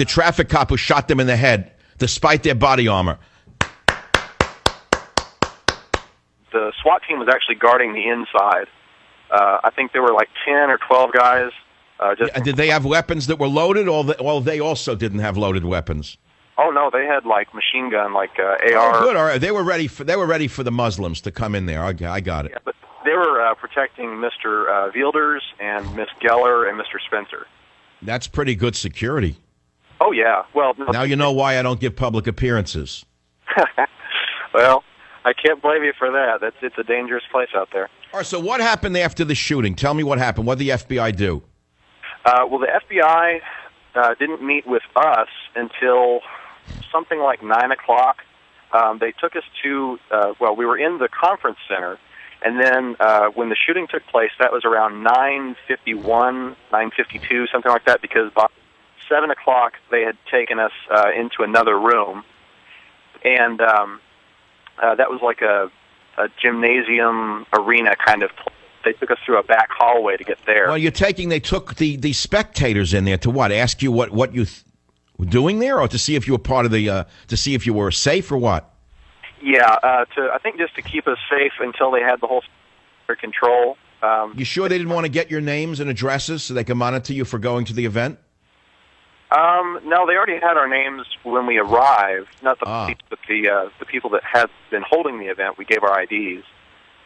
the traffic cop who shot them in the head, despite their body armor. The SWAT team was actually guarding the inside. I think there were like 10 or 12 guys. Did they have weapons that were loaded, or they also didn't have loaded weapons? Oh no, they had like machine gun, like AR. Oh, good. All right. They were ready for the Muslims to come in there. Okay, I got it. Yeah, but they were protecting Mr. Wielders and Miss Geller and Mr. Spencer. That's pretty good security. Oh yeah. Well, now you know why I don't give public appearances. Well, I can't blame you for that. It's a dangerous place out there. All right. So what happened after the shooting? Tell me what happened. What did the FBI do? Well, the FBI didn't meet with us until something like 9 o'clock. They took us to, we were in the conference center, and then when the shooting took place, that was around 9:51, 9:52, something like that, because by 7 o'clock they had taken us into another room, and that was like a gymnasium arena kind of place. They took us through a back hallway to get there. Well, they took the spectators in there to what? Ask you what you were doing there, or to see if you were part of the, to see if you were safe or what? Yeah, I think just to keep us safe until they had the whole under control. You sure they didn't want to get your names and addresses so they could monitor you for going to the event? No, they already had our names when we arrived. Not the police, but the people that had been holding the event. We gave our IDs.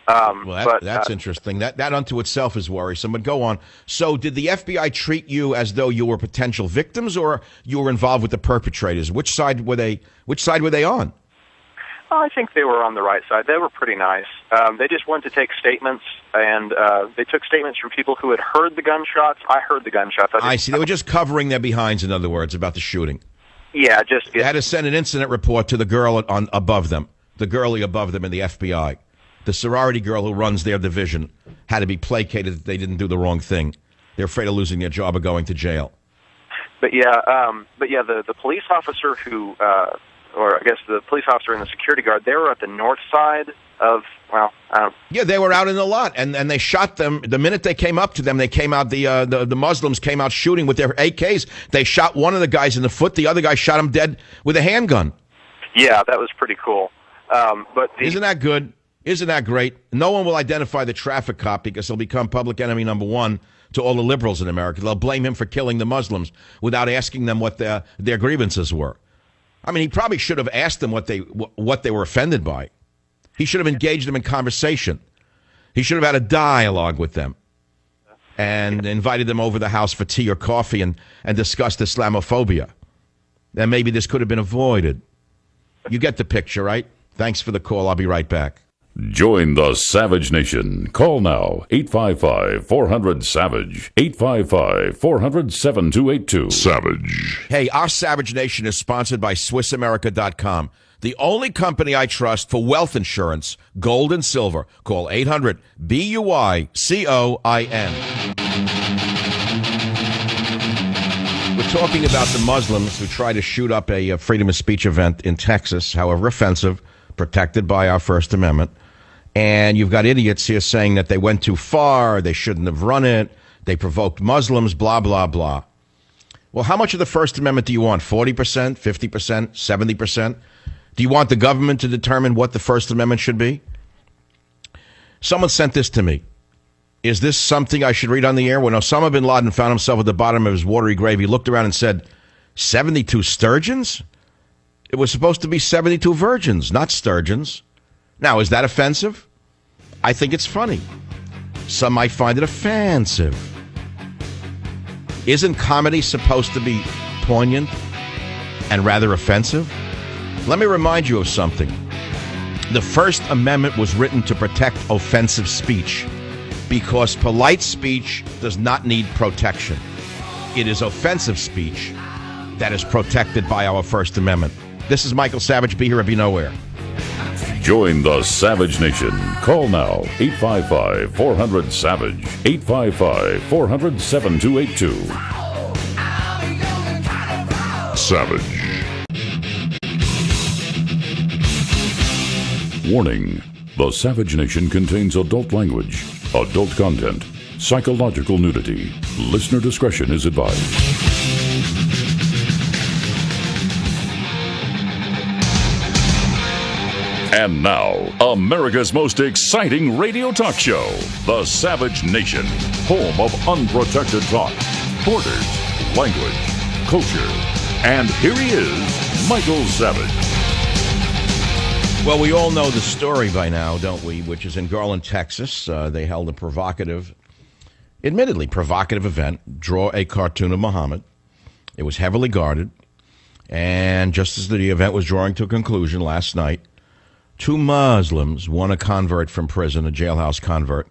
That's interesting. That unto itself is worrisome, but go on. So did the FBI treat you as though you were potential victims, or you were involved with the perpetrators? Which side were they on? Well, I think they were on the right side. They were pretty nice. They just wanted to take statements, and they took statements from people who had heard the gunshots. I heard the gunshots. I see. They were just covering their behinds, in other words, about the shooting. Yeah, They had to send an incident report to the girl above them, the girlie above them in the FBI. The sorority girl who runs their division had to be placated that they didn't do the wrong thing. They're afraid of losing their job or going to jail. But the police officer who, or I guess the police officer and the security guard, they were at the north side of, Yeah, they were out in the lot, and they shot them. The minute they came up to them, they came out, the Muslims came out shooting with their AKs. They shot one of the guys in the foot. The other guy shot him dead with a handgun. Yeah, that was pretty cool. Isn't that good? Isn't that great? No one will identify the traffic cop because he'll become public enemy number one to all the liberals in America. They'll blame him for killing the Muslims without asking them what their grievances were. I mean, he probably should have asked them what they were offended by. He should have engaged them in conversation. He should have had a dialogue with them and invited them over the house for tea or coffee and discussed Islamophobia. And maybe this could have been avoided. You get the picture, right? Thanks for the call. I'll be right back. Join the Savage Nation. Call now, 855-400-SAVAGE, 855-400-7282. Savage. Hey, our Savage Nation is sponsored by SwissAmerica.com, the only company I trust for wealth insurance, gold and silver. Call 800-BUICOIN. We're talking about the Muslims who tried to shoot up a freedom of speech event in Texas, however offensive, protected by our First Amendment. And you've got idiots here saying that they went too far, they shouldn't have run it, they provoked Muslims, blah, blah, blah. Well, how much of the First Amendment do you want? 40%, 50%, 70%? Do you want the government to determine what the First Amendment should be? Someone sent this to me. Is this something I should read on the air? When Osama bin Laden found himself at the bottom of his watery grave, he looked around and said, 72 sturgeons? It was supposed to be 72 virgins, not sturgeons. Now, is that offensive? I think it's funny. Some might find it offensive. Isn't comedy supposed to be poignant and rather offensive? Let me remind you of something. The First Amendment was written to protect offensive speech because polite speech does not need protection. It is offensive speech that is protected by our First Amendment. This is Michael Savage. Be here or be nowhere. Join the Savage Nation. Call now, 855-400-SAVAGE, 855-400-7282. Savage. Warning. The Savage Nation contains adult language, adult content, psychological nudity. Listener discretion is advised. And now, America's most exciting radio talk show, The Savage Nation, home of unprotected talk, borders, language, culture. And here he is, Michael Savage. Well, we all know the story by now, don't we? Which is in Garland, Texas. They held a admittedly provocative event, draw a cartoon of Muhammad. It was heavily guarded. And just as the event was drawing to a conclusion last night, two Muslims, one a convert from prison, a jailhouse convert,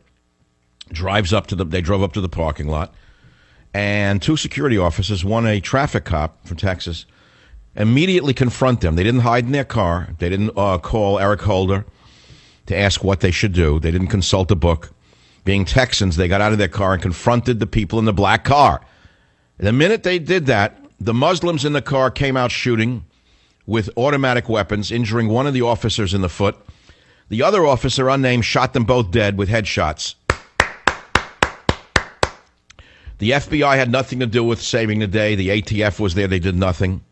they drove up to the parking lot, and two security officers, one a traffic cop from Texas, immediately confront them. They didn't hide in their car. They didn't call Eric Holder to ask what they should do. They didn't consult a book. Being Texans, they got out of their car and confronted the people in the black car. The minute they did that, the Muslims in the car came out shooting with automatic weapons, injuring one of the officers in the foot. The other officer, unnamed, shot them both dead with headshots. The FBI had nothing to do with saving the day. The ATF was there. They did nothing.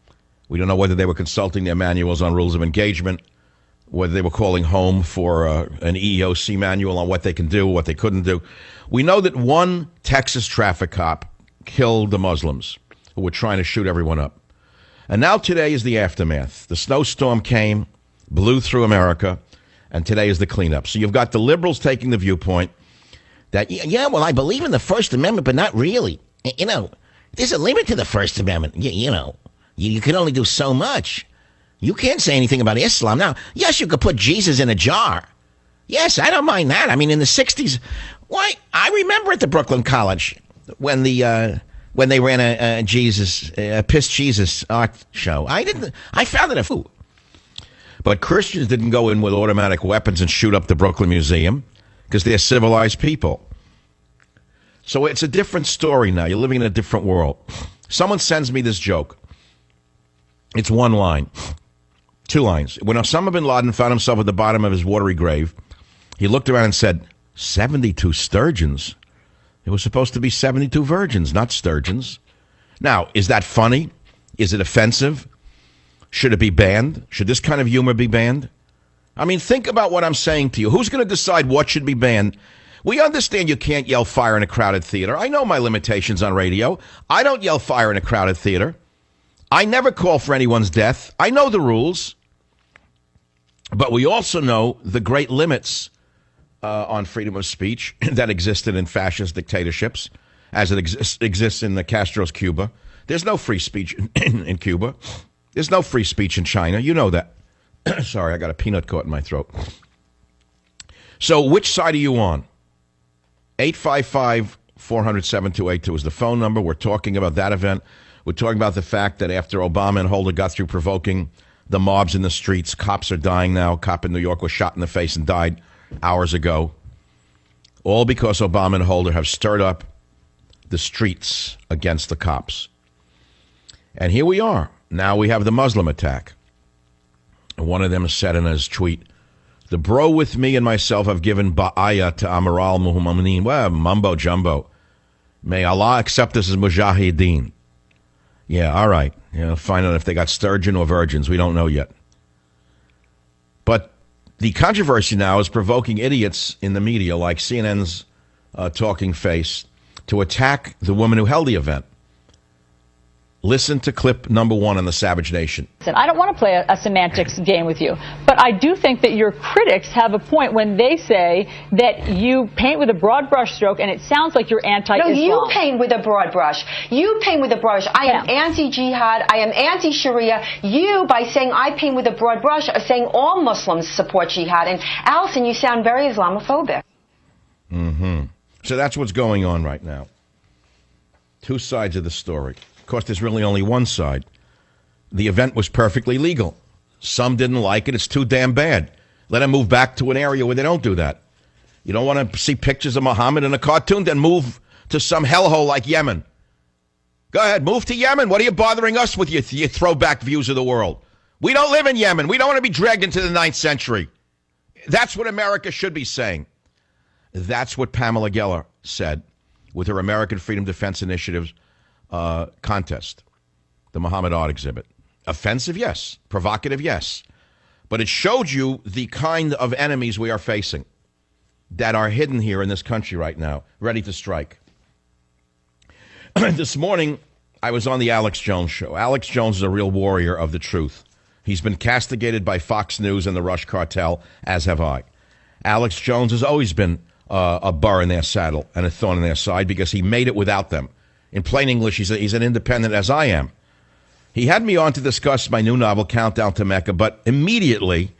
We don't know whether they were consulting their manuals on rules of engagement, whether they were calling home for an EEOC manual on what they can do, what they couldn't do. We know that one Texas traffic cop killed the Muslims who were trying to shoot everyone up. And now today is the aftermath. The snowstorm came, blew through America, and today is the cleanup. So you've got the liberals taking the viewpoint that, yeah, well, I believe in the First Amendment, but not really. You know, there's a limit to the First Amendment. You know, you can only do so much. You can't say anything about Islam. Now, yes, you could put Jesus in a jar. Yes, I don't mind that. I mean, in the 60s, why? I remember at the Brooklyn College when they ran a Piss Jesus art show. I found it a fool. But Christians didn't go in with automatic weapons and shoot up the Brooklyn Museum because they're civilized people. So it's a different story now. You're living in a different world. Someone sends me this joke. It's one line. Two lines. When Osama bin Laden found himself at the bottom of his watery grave, he looked around and said, 72 sturgeons. It was supposed to be 72 virgins, not sturgeons. Now, is that funny? Is it offensive? Should it be banned? Should this kind of humor be banned? I mean, think about what I'm saying to you. Who's going to decide what should be banned? We understand you can't yell fire in a crowded theater. I know my limitations on radio. I don't yell fire in a crowded theater. I never call for anyone's death. I know the rules. But we also know the great limits on freedom of speech that existed in fascist dictatorships, as it exists in the Castro's Cuba. There's no free speech in Cuba. There's no free speech in China. You know that. Sorry, I got a peanut caught in my throat. So which side are you on? 855-400-7282 is the phone number. We're talking about that event. We're talking about the fact that after Obama and Holder got through provoking the mobs in the streets, cops are dying now. A cop in New York was shot in the face and died hours ago. All because Obama and Holder have stirred up the streets against the cops. And here we are. Now we have the Muslim attack. And one of them said in his tweet, the bro with me and myself have given ba'ayah to Amiral Muhammadin. Well, mumbo jumbo. May Allah accept us as mujahideen. Yeah, all right. Find out if they got sturgeon or virgins. We don't know yet. But the controversy now is provoking idiots in the media like CNN's Talking Face to attack the woman who held the event. Listen to clip number 1 on the Savage Nation. I don't want to play a semantics game with you, but I do think that your critics have a point when they say that you paint with a broad brush stroke, and it sounds like you're anti-Islam. No, you paint with a broad brush. You paint with a broad brush. I am anti-jihad. I am anti-Sharia. You, by saying I paint with a broad brush, are saying all Muslims support jihad. And Allison, you sound very Islamophobic. Mm-hmm. So that's what's going on right now. Two sides of the story. Of course, there's really only one side. The event was perfectly legal. Some didn't like it. It's too damn bad. Let them move back to an area where they don't do that. You don't want to see pictures of Muhammad in a cartoon? Then move to some hellhole like Yemen. Go ahead, move to Yemen. What are you bothering us with your throwback views of the world? We don't live in Yemen. We don't want to be dragged into the 9th century. That's what America should be saying. That's what Pamela Geller said with her American Freedom Defense Initiative's contest, the Muhammad Art exhibit. Offensive, yes. Provocative, yes. But it showed you the kind of enemies we are facing that are hidden here in this country right now, ready to strike. This morning, I was on the Alex Jones show. Alex Jones is a real warrior of the truth. He's been castigated by Fox News and the Rush Cartel, as have I. Alex Jones has always been a burr in their saddle and a thorn in their side because he made it without them. In plain English, he's an independent, as I am. He had me on to discuss my new novel, Countdown to Mecca, but immediately,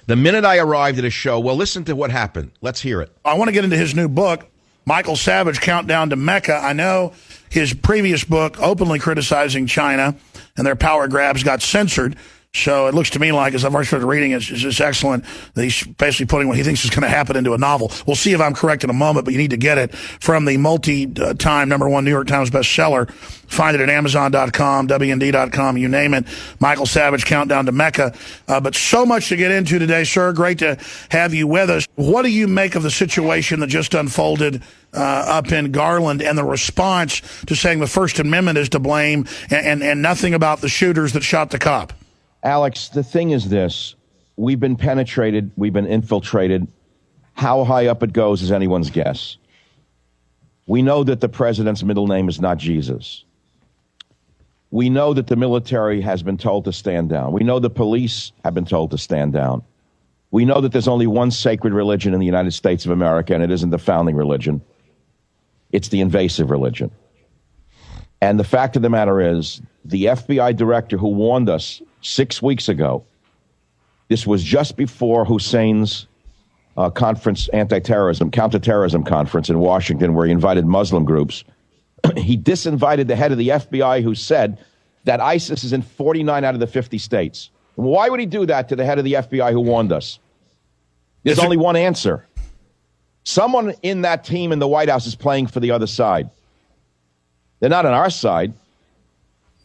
the minute I arrived at his show, well, listen to what happened. Let's hear it. I want to get into his new book, Michael Savage, Countdown to Mecca. I know his previous book, openly criticizing China and their power grabs, got censored. So it looks to me like, as I've already started reading, it's just excellent that he's basically putting what he thinks is going to happen into a novel. We'll see if I'm correct in a moment, but you need to get it from the multi-time #1 New York Times bestseller. Find it at Amazon.com, WND.com, you name it. Michael Savage, Countdown to Mecca. But so much to get into today, sir. Great to have you with us. What do you make of the situation that just unfolded up in Garland and the response to saying the First Amendment is to blame and nothing about the shooters that shot the cop? Alex, the thing is this. We've been penetrated. We've been infiltrated. How high up it goes is anyone's guess. We know that the president's middle name is not Jesus. We know that the military has been told to stand down. We know the police have been told to stand down. We know that there's only one sacred religion in the United States of America, and it isn't the founding religion. It's the invasive religion. And the fact of the matter is, the FBI director who warned us 6 weeks ago, this was just before Hussein's conference, counterterrorism conference in Washington, where he invited Muslim groups. He disinvited the head of the FBI who said that ISIS is in 49 out of the 50 states. Why would he do that to the head of the FBI who warned us? There's only one answer. Someone in that team in the White House is playing for the other side. They're not on our side.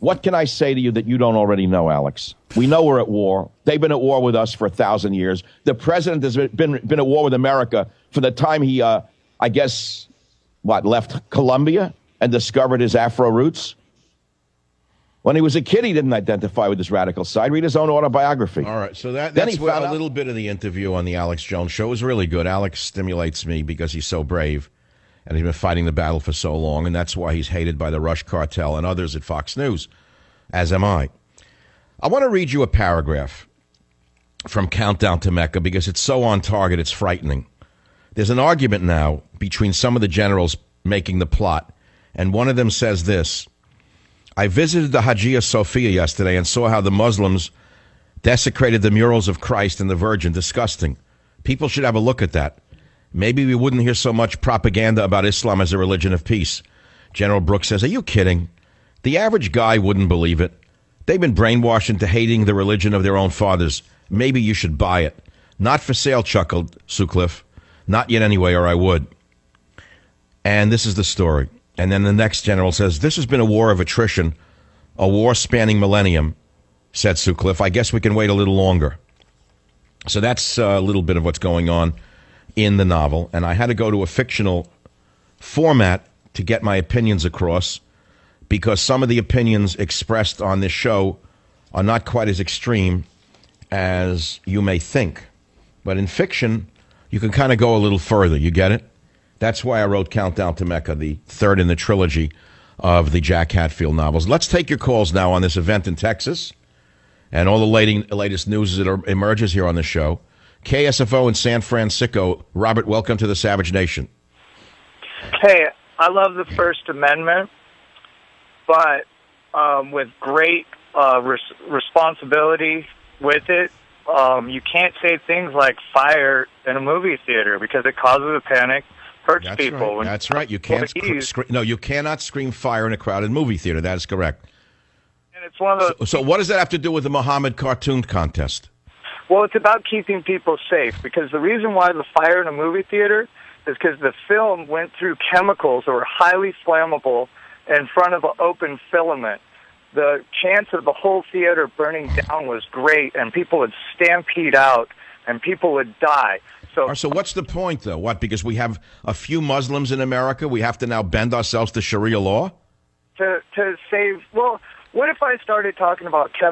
What can I say to you that you don't already know, Alex? We know we're at war. They've been at war with us for 1,000 years. The president has been at war with America from the time he, left Colombia and discovered his Afro roots. When he was a kid, he didn't identify with his radical side. Read his own autobiography. All right, so that's a little bit of the interview on the Alex Jones show. It was really good. Alex stimulates me because he's so brave, and he's been fighting the battle for so long, and that's why he's hated by the Rush Cartel and others at Fox News, as am I. I want to read you a paragraph from Countdown to Mecca because it's so on target, it's frightening. There's an argument now between some of the generals making the plot, and one of them says this: I visited the Hagia Sophia yesterday and saw how the Muslims desecrated the murals of Christ and the Virgin. Disgusting. People should have a look at that. Maybe we wouldn't hear so much propaganda about Islam as a religion of peace. General Brooks says, are you kidding? The average guy wouldn't believe it. They've been brainwashed into hating the religion of their own fathers. Maybe you should buy it. Not for sale, chuckled Sutcliffe. Not yet anyway, or I would. And this is the story. And then the next general says, this has been a war of attrition, a war spanning millennium, said Sutcliffe. I guess we can wait a little longer. So that's a little bit of what's going on in the novel. And I had to go to a fictional format to get my opinions across because some of the opinions expressed on this show are not quite as extreme as you may think. But in fiction, you can kind of go a little further. You get it? That's why I wrote Countdown to Mecca, the third in the trilogy of the Jack Hatfield novels. Let's take your calls now on this event in Texas and all the latest news that emerges here on the show. KSFO in San Francisco. Robert, welcome to the Savage Nation. Hey, I love the First Amendment, but with great responsibility with it. You can't say things like fire in a movie theater because it causes a panic. Hurts That's people. Right. That's right. You can't you cannot scream fire in a crowded movie theater. That is correct. And it's one of those. So what does that have to do with the Muhammad cartoon contest? Well, it's about keeping people safe because the reason why the fire in a movie theater is because the film went through chemicals that were highly flammable in front of an open filament. The chance of the whole theater burning down was great, and people would stampede out, and people would die. So what's the point, though? What, because we have a few Muslims in America, we have to now bend ourselves to Sharia law? To save, well, what if I started talking about Kevin